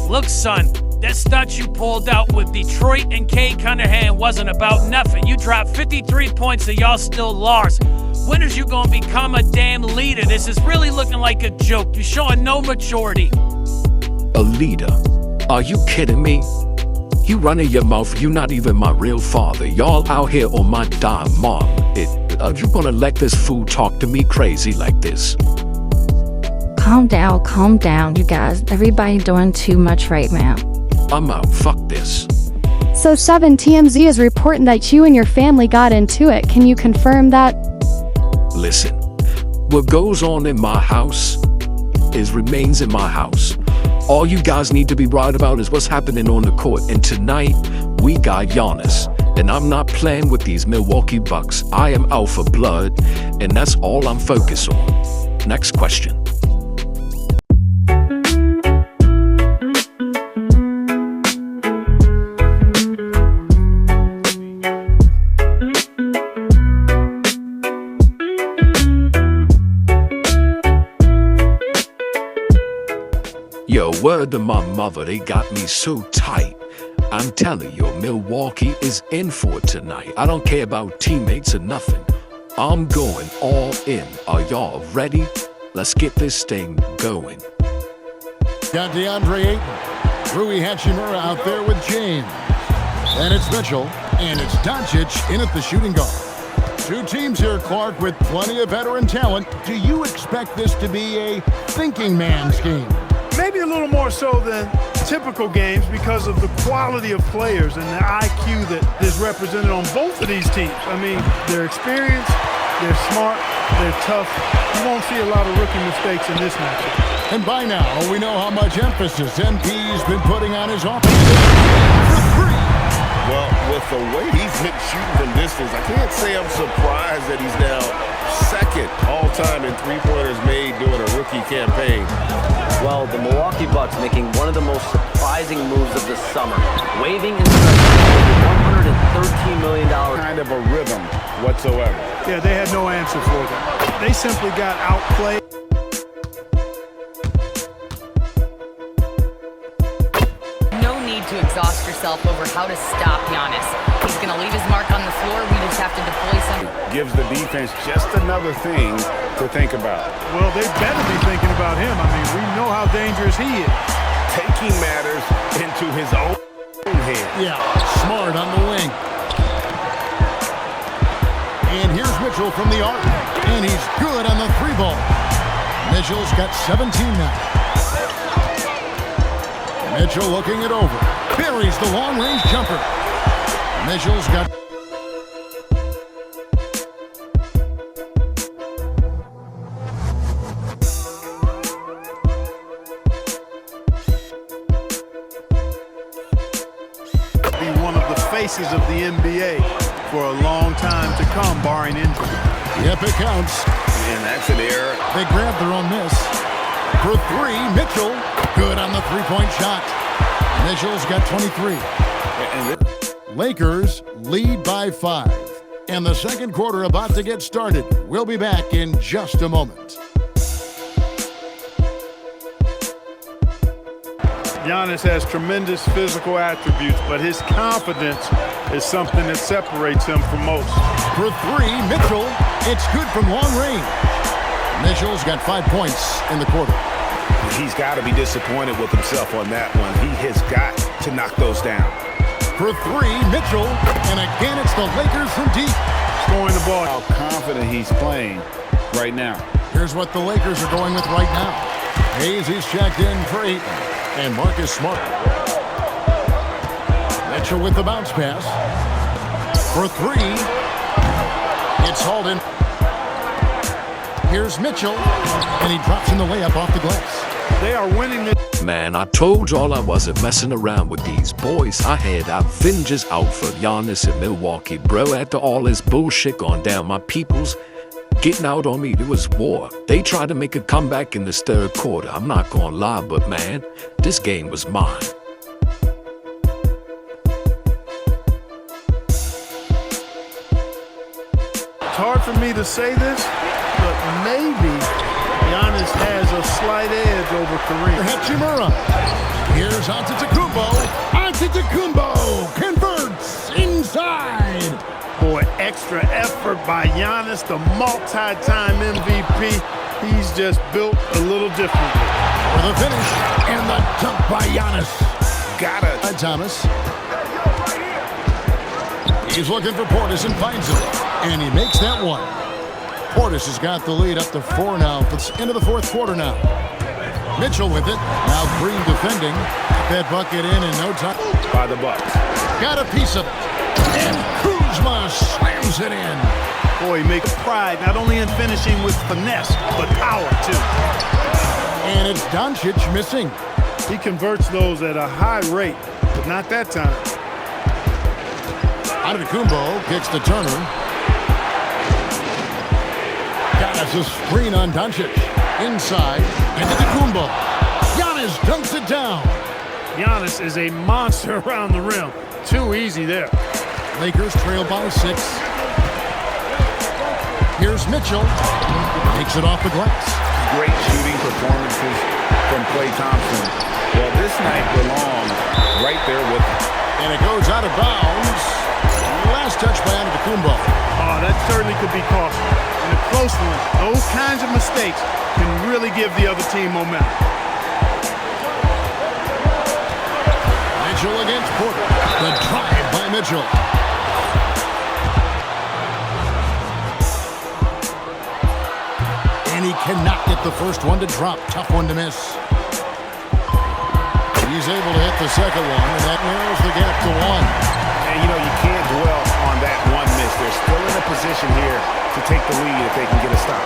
Look, son, that stunt you pulled out with Detroit and Kay Cunningham wasn't about nothing. You dropped 53 points and y'all still lost. When is you gonna become a damn leader? This is really looking like a joke. You're showing no maturity. A leader? Are you kidding me? You running your mouth, you not even my real father. Y'all out here on my dime, mom. Are you gonna let this fool talk to me crazy like this? Calm down, you guys. Everybody doing too much right now. I'm out, fuck this. So 7 TMZ is reporting that you and your family got into it. Can you confirm that? Listen, what goes on in my house remains in my house. All you guys need to be right about is what's happening on the court. And tonight, we got Giannis. And I'm not playing with these Milwaukee Bucks. I am out for blood, and that's all I'm focused on. Next question. Yo, word to my mother, they got me so tight. I'm telling you, Milwaukee is in for it tonight. I don't care about teammates or nothing. I'm going all in. Are y'all ready? Let's get this thing going. Got DeAndre Ayton, Rui Hachimura out there with James. And it's Mitchell, and it's Doncic in at the shooting guard. Two teams here, Clark, with plenty of veteran talent. Do you expect this to be a thinking man's game? Maybe a little more so than typical games because of the quality of players and the IQ that is represented on both of these teams. I mean, they're experienced, they're smart, they're tough. You won't see a lot of rookie mistakes in this matchup. And by now, we know how much emphasis MP's been putting on his offense. For three. Well, with the way he's hit shooting from distance, I can't say I'm surprised that he's now second all-time in three-pointers made during a rookie campaign. Well, the Milwaukee Bucks making one of the most surprising moves of the summer, waiving into the $113 million Kind of a rhythm whatsoever. Yeah, they had no answer for them. They simply got outplayed. No need to exhaust yourself over how to stop Giannis. He's going to leave his mark on the floor. We just have to deploy some. Gives the defense just another thing to think about. Well, they better be thinking about him. I mean, we know how dangerous he is. Taking matters into his own hands. Yeah, smart on the wing. And here's Mitchell from the arc. And he's good on the three ball. Mitchell's got 17 now. Mitchell looking it over. Buries the long-range jumper. Mitchell's got... Be one of the faces of the NBA for a long time to come, barring injury. Yep, it counts. And that's an error. They grabbed their own miss. For three, Mitchell. Good on the three-point shot. Mitchell's got 23. Lakers lead by 5. And the second quarter about to get started. We'll be back in just a moment. Giannis has tremendous physical attributes, but his confidence is something that separates him from most. For three, Mitchell. It's good from long range. Mitchell's got 5 points in the quarter. He's got to be disappointed with himself on that one. He has got to knock those down. For three, Mitchell. And again, it's the Lakers from deep. Scoring the ball. How confident he's playing right now. Here's what the Lakers are going with right now. Hayes is checked in for Ayton. And Marcus Smart. Mitchell with the bounce pass. For three. It's hauled in. Here's Mitchell. And he drops in the layup off the glass. They are winning this. Man, I told y'all I wasn't messing around with these boys. I had Avengers out for Giannis in Milwaukee, bro. After all this bullshit going down, my peoples getting out on me, there was war. They tried to make a comeback in this third quarter. I'm not gonna lie, but man, this game was mine. It's hard for me to say this, but maybe Giannis has a slight edge over Kareem. Hachimura. Here's Antetokounmpo. Antetokounmpo converts inside. Boy, extra effort by Giannis, the multi-time MVP. He's just built a little differently. For the finish, and the dunk by Giannis. Got it. By Thomas. He's looking for Portis and finds him. And he makes that one. Portis has got the lead up to 4 now. It's into the fourth quarter now. Mitchell with it. Now Green defending. That bucket in no time. By the Bucks. Got a piece of it. And Kuzma slams it in. Boy, he makes pride not only in finishing with finesse, but power too. And it's Doncic missing. He converts those at a high rate, but not that time. Antetokounmpo kicks to Turner. Giannis a screen on Doncic. Inside, Antetokounmpo. Giannis dunks it down. Giannis is a monster around the rim. Too easy there. Lakers trail by 6. Here's Mitchell. Takes it off the glass. Great shooting performances from Klay Thompson. Well, this night belongs right there with him. And it goes out of bounds. Last touch by Antetokounmpo. Oh, that certainly could be costly. In a close one, those kinds of mistakes can really give the other team momentum. Mitchell against Porter. The drive by Mitchell. And he cannot get the first one to drop. Tough one to miss. He's able to hit the second one, and that narrows the gap to 1. And, you know, you can't dwell on that one miss. They're still in a position here to take the lead if they can get a stop.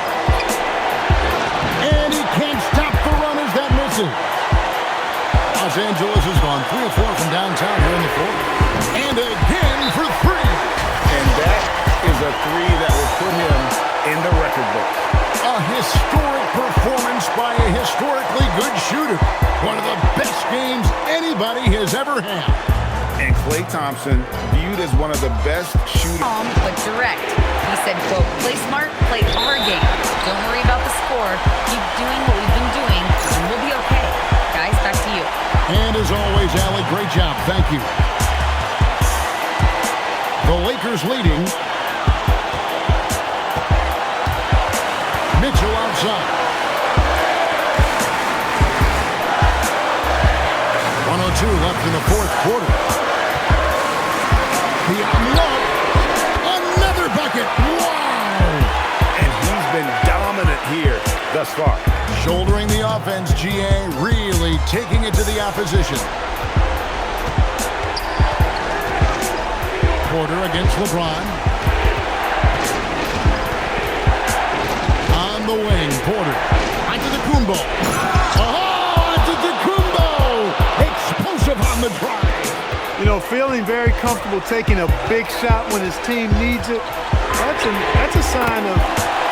And he can't stop the runners that misses. Los Angeles has gone 3 of 4 from downtown here in the fourth. And again for 3. And that is a 3 that will put him in the record book. A historic performance by a historically good shooter. One of the best games anybody has ever had. And Klay Thompson viewed as one of the best shooters. Calm but direct. He said, quote, play smart, play our game. Don't worry about the score. Keep doing what we've been doing, and we'll be okay. Guys, back to you. And as always, Allie, great job. Thank you. The Lakers leading. Mitchell outside. 1:02 left in the fourth quarter. Beyond the arc. Another bucket. Wow! And he's been dominant here thus far. Shouldering the offense, GA really taking it to the opposition. Porter against LeBron. On the wing, Porter. Antetokounmpo. Oh, Antetokounmpo! Explosive on the drive. You know, feeling very comfortable taking a big shot when his team needs it. That's a sign of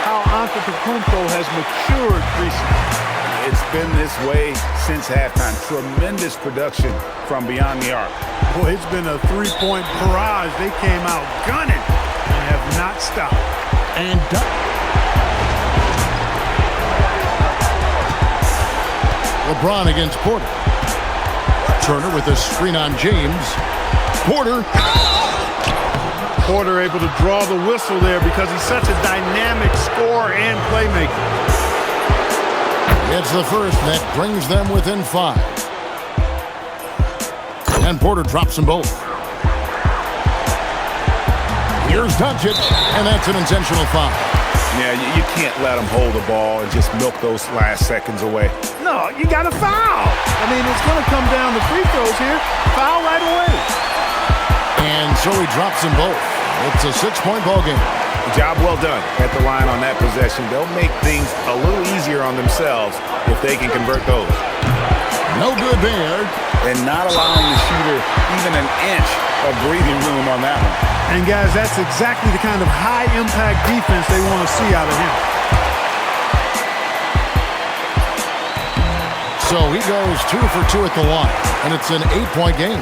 how Antetokounmpo has matured recently. It's been this way since halftime. Tremendous production from beyond the arc. Boy, it's been a three-point barrage. They came out gunning and have not stopped. And LeBron against Porter. Turner with a screen on James. Porter. Porter able to draw the whistle there because he's such a dynamic scorer and playmaker. It's the first that brings them within 5. And Porter drops them both. Here's Doncic, and that's an intentional foul. Yeah, you can't let him hold the ball and just milk those last seconds away. No, you got to foul. I mean, it's going to come down to free throws here. Foul right away. And so he drops them both. It's a 6-point ball game. Job well done at the line on that possession. They'll make things a little easier on themselves if they can convert those. No good there. And not allowing the shooter even an inch of breathing room on that one. And guys, that's exactly the kind of high-impact defense they want to see out of him. So he goes 2 for 2 at the line, and it's an 8-point game.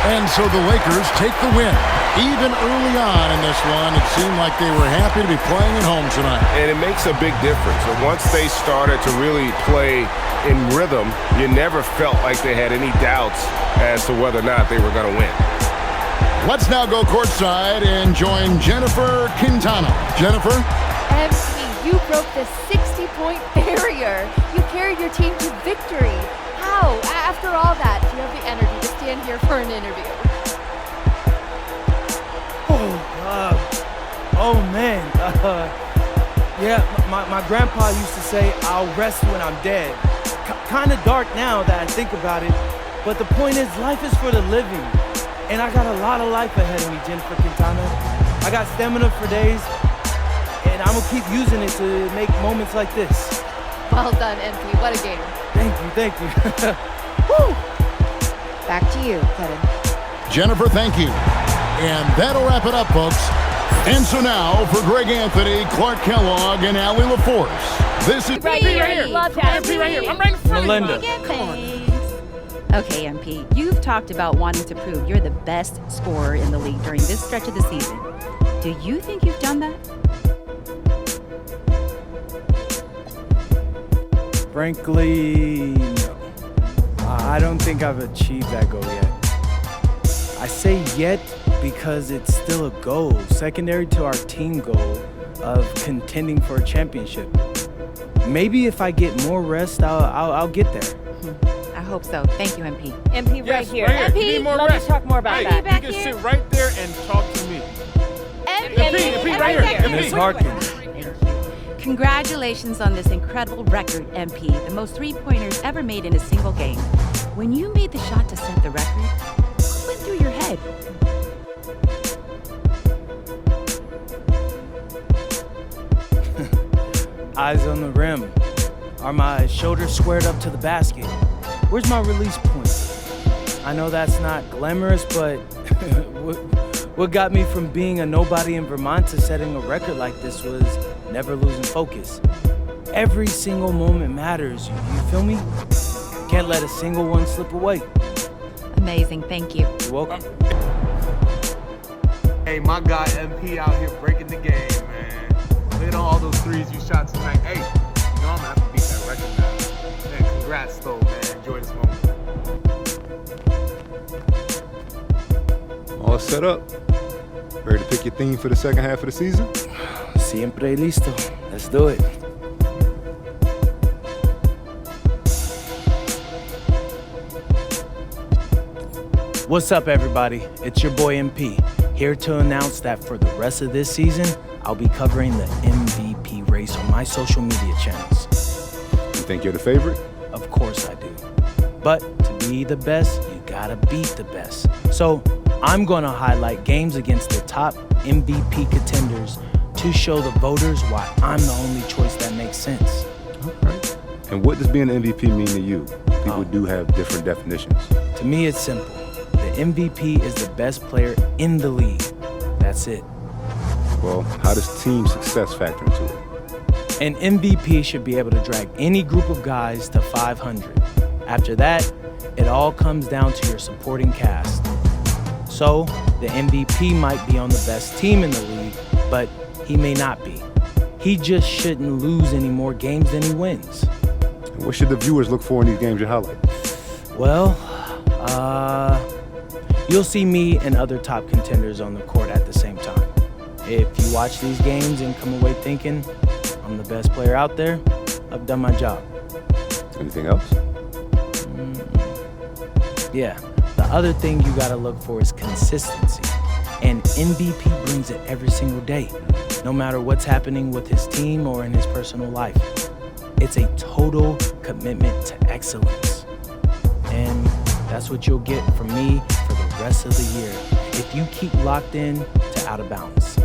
And so the Lakers take the win. Even early on in this one, it seemed like they were happy to be playing at home tonight. And it makes a big difference. And once they started to really play in rhythm, you never felt like they had any doubts as to whether or not they were going to win. Let's now go courtside and join Jennifer Quintana. Jennifer? MP, you broke the 60-point barrier. You carried your team to victory. How? After all that, do you have the energy to stand here for an interview? Oh man. Yeah, my grandpa used to say, I'll rest when I'm dead. Kind of dark now that I think about it. But the point is, life is for the living. And I got a lot of life ahead of me, Jennifer Quintana. I got stamina for days. And I'm going to keep using it to make moments like this. Well done, MP. What a game. Thank you. Woo! Back to you, Kevin. Jennifer, thank you. And that'll wrap it up, folks. And so now, for Greg Anthony, Clark Kellogg, and Allie LaForce, this is... Right here. Love that. MP right here. I'm right in front Melinda. of you. Come on. Okay, MP, you've talked about wanting to prove you're the best scorer in the league during this stretch of the season. Do you think you've done that? Frankly, no. I don't think I've achieved that goal yet. I say yet because it's still a goal, secondary to our team goal of contending for a championship. Maybe if I get more rest, I'll get there. I hope so. Thank you, MP. MP right here. Right MP, you need more let rest. me talk more about that. You can sit right there and talk to me. MP right here. Miss Harkins. Congratulations on this incredible record, MP, the most three-pointers ever made in a single game. When you made the shot to set the record, what went through your head? Eyes on the rim. Are my shoulders squared up to the basket? Where's my release point? I know that's not glamorous, but what got me from being a nobody in Vermont to setting a record like this was never losing focus. Every single moment matters, you feel me? Can't let a single one slip away. Amazing, thank you. You're welcome. Hey, my guy MP out here breaking the game, man. Look at all those threes you shot tonight. Hey, you know I'm gonna have to beat that record now. Man, congrats though, man. Enjoy this moment. All set up. Ready to pick your theme for the second half of the season? Siempre listo. Let's do it. What's up, everybody? It's your boy MP, here to announce that for the rest of this season, I'll be covering the MVP race on my social media channels. You think you're the favorite? Of course I do. But to be the best, you gotta beat the best. So I'm gonna highlight games against the top MVP contenders to show the voters why I'm the only choice that makes sense. All right. And what does being an MVP mean to you? People do have different definitions. To me, it's simple. The MVP is the best player in the league. That's it. Well, how does team success factor into it? An MVP should be able to drag any group of guys to 500. After that, it all comes down to your supporting cast. So, the MVP might be on the best team in the league, but he may not be. He just shouldn't lose any more games than he wins. And what should the viewers look for in these games you highlight? Well, you'll see me and other top contenders on the court at the same time. If you watch these games and come away thinking I'm the best player out there, I've done my job. Anything else? Yeah, the other thing you gotta look for is consistency. And MVP brings it every single day, no matter what's happening with his team or in his personal life. It's a total commitment to excellence. And that's what you'll get from me for the rest of the year if you keep locked in to Out of Bounds.